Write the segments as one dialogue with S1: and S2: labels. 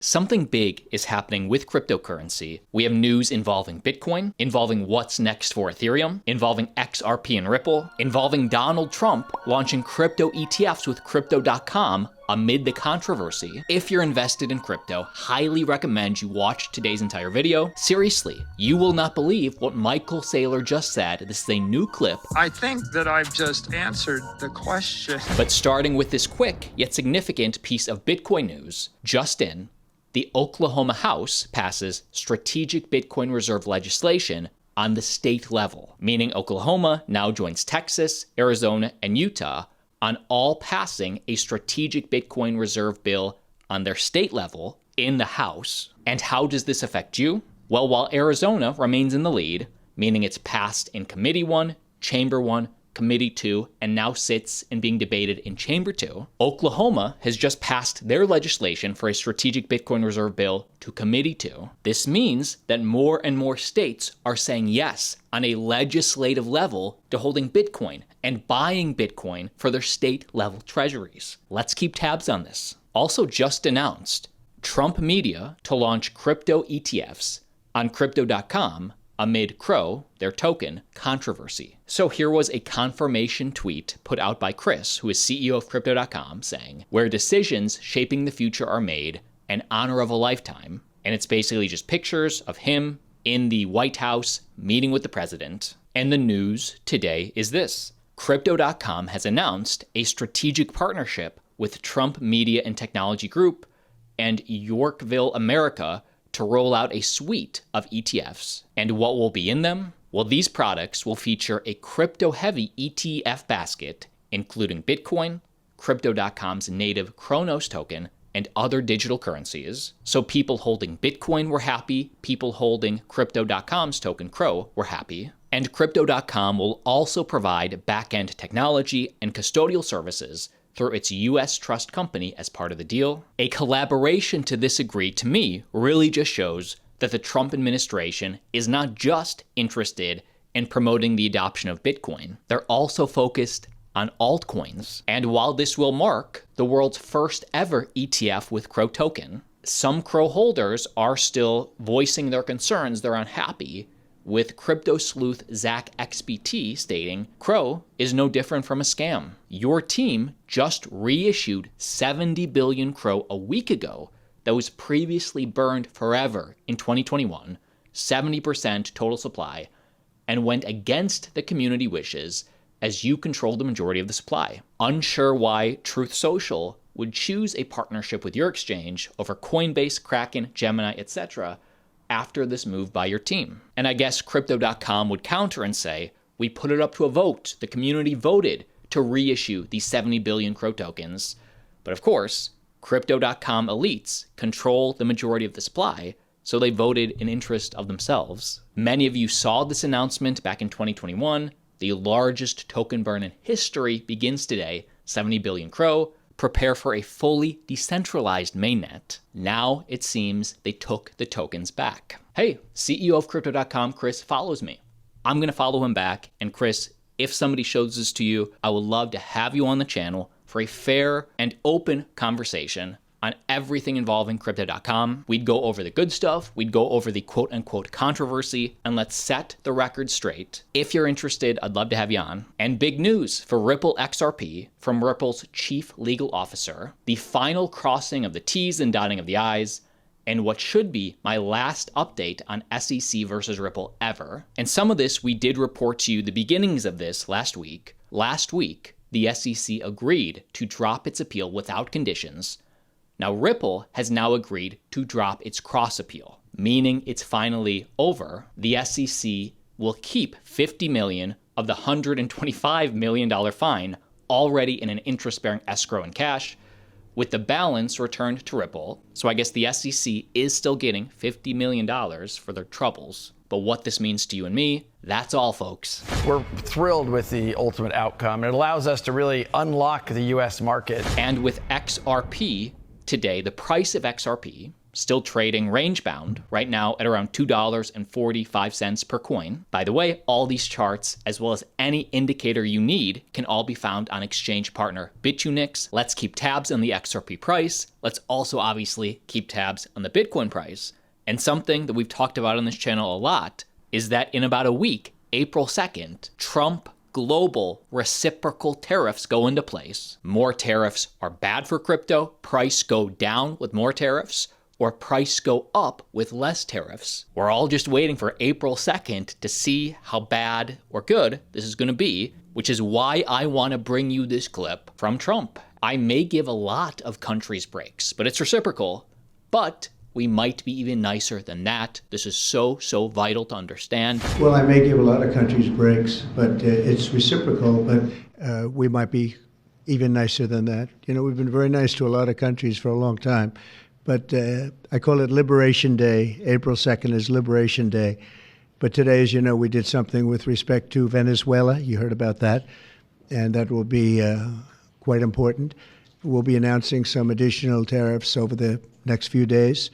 S1: Something big is happening with cryptocurrency. We have news involving Bitcoin, involving what's next for Ethereum, involving XRP and Ripple, involving Donald Trump launching crypto ETFs with Crypto.com amid the controversy. If you're invested in crypto, highly recommend you watch today's entire video. Seriously, you will not believe what Michael Saylor just said. This is a new clip.
S2: I think that I've just answered the question.
S1: But starting with this quick yet significant piece of Bitcoin news, just in, the Oklahoma House passes strategic Bitcoin reserve legislation on the state level, meaning Oklahoma now joins Texas, Arizona, and Utah on all passing a strategic Bitcoin reserve bill on their state level in the House. And how does this affect you? Well, while Arizona remains in the lead, meaning it's passed in Committee 1, Chamber 1, Committee 2, and now sits and being debated in Chamber 2, Oklahoma has just passed their legislation for a strategic Bitcoin reserve bill to Committee 2. This means that more and more states are saying yes on a legislative level to holding Bitcoin and buying Bitcoin for their state-level treasuries. Let's keep tabs on this. Also just announced, Trump Media to launch crypto ETFs on Crypto.com amid CRO, their token, controversy. So here was a confirmation tweet put out by Chris, who is CEO of Crypto.com, saying, where decisions shaping the future are made, an honor of a lifetime. And it's basically just pictures of him in the White House meeting with the president. And the news today is this. Crypto.com has announced a strategic partnership with Trump Media and Technology Group and Yorkville, America, to roll out a suite of ETFs. And what will be in them? Well, these products will feature a crypto-heavy ETF basket, including Bitcoin, Crypto.com's native Kronos token, and other digital currencies. So people holding Bitcoin were happy, people holding Crypto.com's token CRO were happy. And Crypto.com will also provide back-end technology and custodial services through its U.S. trust company as part of the deal. A collaboration to this degree, to me, really just shows that the Trump administration is not just interested in promoting the adoption of Bitcoin. They're also focused on altcoins. And while this will mark the world's first ever ETF with CRO token, some CRO holders are still voicing their concerns. They're unhappy with crypto sleuth ZachXBT stating, CRO is no different from a scam. Your team just reissued 70 billion CRO a week ago that was previously burned forever in 2021, 70% total supply, and went against the community wishes as you control the majority of the supply. Unsure why Truth Social would choose a partnership with your exchange over Coinbase, Kraken, Gemini, etc., after this move by your team. And I guess Crypto.com would counter and say, we put it up to a vote. The community voted to reissue these 70 billion CRO tokens. But of course, Crypto.com elites control the majority of the supply, so they voted in interest of themselves. Many of you saw this announcement back in 2021. The largest token burn in history begins today, 70 billion CRO. Prepare for a fully decentralized mainnet. Now it seems they took the tokens back. Hey, CEO of Crypto.com, Chris, follows me. I'm going to follow him back. And Chris, if somebody shows this to you, I would love to have you on the channel for a fair and open conversation on everything involving Crypto.com. We'd go over the good stuff, we'd go over the quote-unquote controversy, and let's set the record straight. If you're interested, I'd love to have you on. And big news for Ripple XRP from Ripple's chief legal officer, the final crossing of the T's and dotting of the I's, and what should be my last update on SEC versus Ripple ever. And some of this we did report to you the beginnings of this last week. Last week, the SEC agreed to drop its appeal without conditions. Now, Ripple has now agreed to drop its cross appeal, meaning it's finally over. The SEC will keep $50 million of the $125 million fine already in an interest-bearing escrow in cash, with the balance returned to Ripple. So I guess the SEC is still getting $50 million for their troubles. But what this means to you and me, that's all, folks.
S3: We're thrilled with the ultimate outcome. It allows us to really unlock the U.S. market.
S1: And with XRP today, the price of XRP, still trading range-bound, right now at around $2.45 per coin. By the way, all these charts, as well as any indicator you need, can all be found on exchange partner Bitunix. Let's keep tabs on the XRP price. Let's also obviously keep tabs on the Bitcoin price. And something that we've talked about on this channel a lot is that in about a week, April 2nd, Trump global reciprocal tariffs go into place. More tariffs are bad for crypto, price go down with more tariffs, or price go up with less tariffs. We're all just waiting for April 2nd to see how bad or good this is going to be, which is why I want to bring you this clip from Trump. I may give a lot of countries breaks, but it's reciprocal. But we might be even nicer than that. This is so vital to understand.
S4: Well, I may give a lot of countries breaks, but it's reciprocal, but we might be even nicer than that. You know, we've been very nice to a lot of countries for a long time, but I call it Liberation Day. April 2nd is Liberation Day. But today, as you know, we did something with respect to Venezuela. You heard about that, and that will be quite important. We'll be announcing some additional tariffs over the next few days,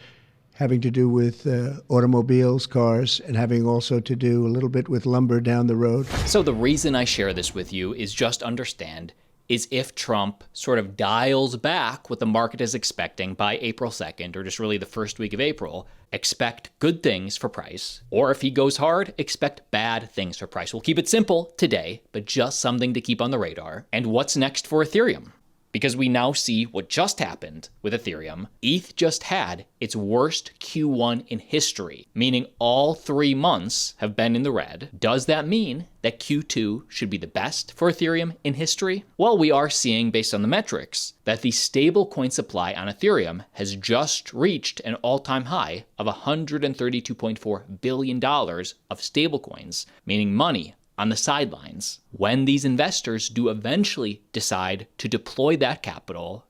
S4: having to do with automobiles, cars, and having also to do a little bit with lumber down the road.
S1: So the reason I share this with you is just understand is if Trump sort of dials back what the market is expecting by April 2nd, or just really the first week of April, expect good things for price. Or if he goes hard, expect bad things for price. We'll keep it simple today, but just something to keep on the radar. And what's next for Ethereum? Because we now see what just happened with Ethereum. ETH just had its worst Q1 in history, meaning all 3 months have been in the red. Does that mean that Q2 should be the best for Ethereum in history? Well, we are seeing, based on the metrics, that the stablecoin supply on Ethereum has just reached an all-time high of $132.4 billion of stablecoins, meaning money on the sidelines. When these investors do eventually decide to deploy that capital,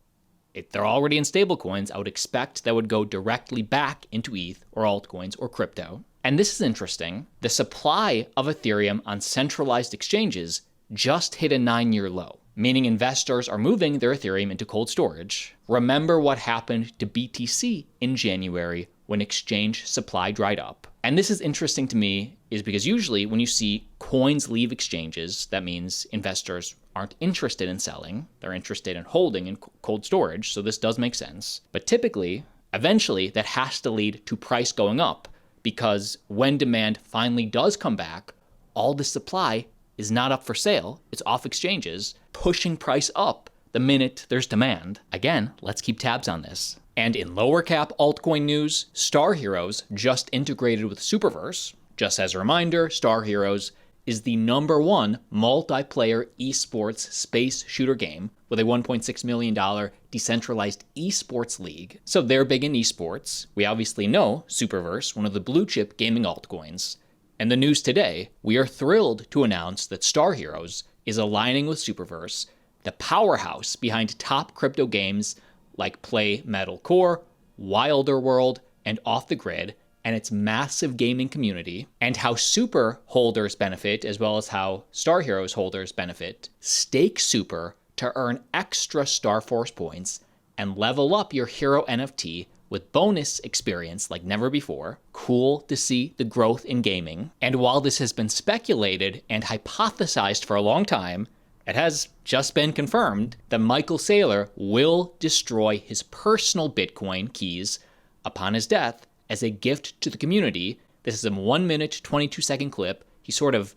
S1: if they're already in stablecoins, I would expect that would go directly back into ETH or altcoins or crypto. And this is interesting. The supply of Ethereum on centralized exchanges just hit a 9-year low, meaning investors are moving their Ethereum into cold storage. Remember what happened to BTC in January when exchange supply dried up. And this is interesting to me is because usually when you see coins leave exchanges, that means investors aren't interested in selling. They're interested in holding in cold storage. So this does make sense. But typically, eventually, that has to lead to price going up because when demand finally does come back, all the supply is not up for sale. It's off exchanges, pushing price up the minute there's demand. Again, let's keep tabs on this. And in lower cap altcoin news, Star Heroes just integrated with Superverse. Just as a reminder, Star Heroes is the #1 multiplayer esports space shooter game with a $1.6 million decentralized esports league. So they're big in esports. We obviously know Superverse, one of the blue chip gaming altcoins. And the news today, we are thrilled to announce that Star Heroes is aligning with Superverse, the powerhouse behind top crypto games like Play Metal Core, Wilder World, and Off the Grid, and its massive gaming community, and how Super holders benefit, as well as how Star Heroes holders benefit. Stake Super to earn extra Star Force points and level up your hero NFT with bonus experience like never before. Cool to see the growth in gaming. And while this has been speculated and hypothesized for a long time, it has just been confirmed that Michael Saylor will destroy his personal Bitcoin keys upon his death as a gift to the community. This is a 1-minute, 22-second clip. He sort of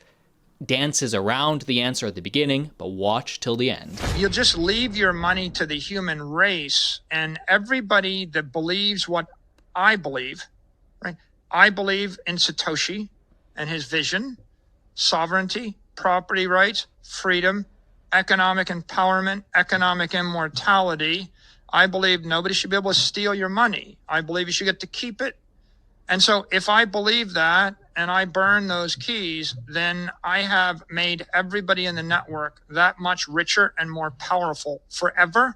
S1: dances around the answer at the beginning, but watch till the end.
S2: You'll just leave your money to the human race, and everybody that believes what I believe, right? I believe in Satoshi and his vision, sovereignty, property rights, freedom, economic empowerment, economic immortality. I believe nobody should be able to steal your money. I believe you should get to keep it. And so if I believe that and I burn those keys, then I have made everybody in the network that much richer and more powerful forever.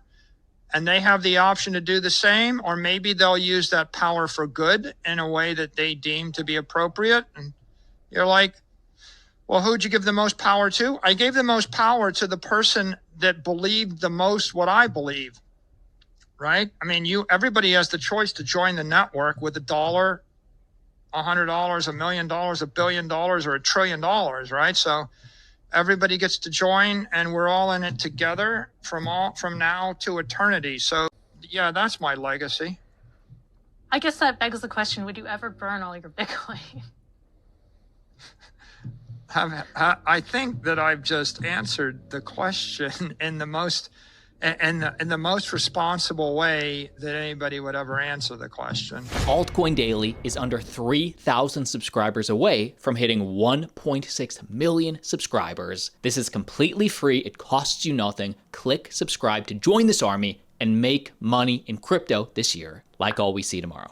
S2: And they have the option to do the same, or maybe they'll use that power for good in a way that they deem to be appropriate. And you're like, well, who'd you give the most power to? I gave the most power to the person that believed the most what I believe. right? I mean, everybody has the choice to join the network with $1, $100, $1 million, $1 billion, or $1 trillion, right? So everybody gets to join, and we're all in it together from now to eternity. So yeah, that's my legacy.
S5: I guess that begs the question, would you ever burn all your Bitcoin?
S2: I think that I've just answered the question in the most responsible way that anybody would ever answer the question.
S1: Altcoin Daily is under 3,000 subscribers away from hitting 1.6 million subscribers. This is completely free. It costs you nothing. Click subscribe to join this army and make money in crypto this year. Like all, we see you tomorrow.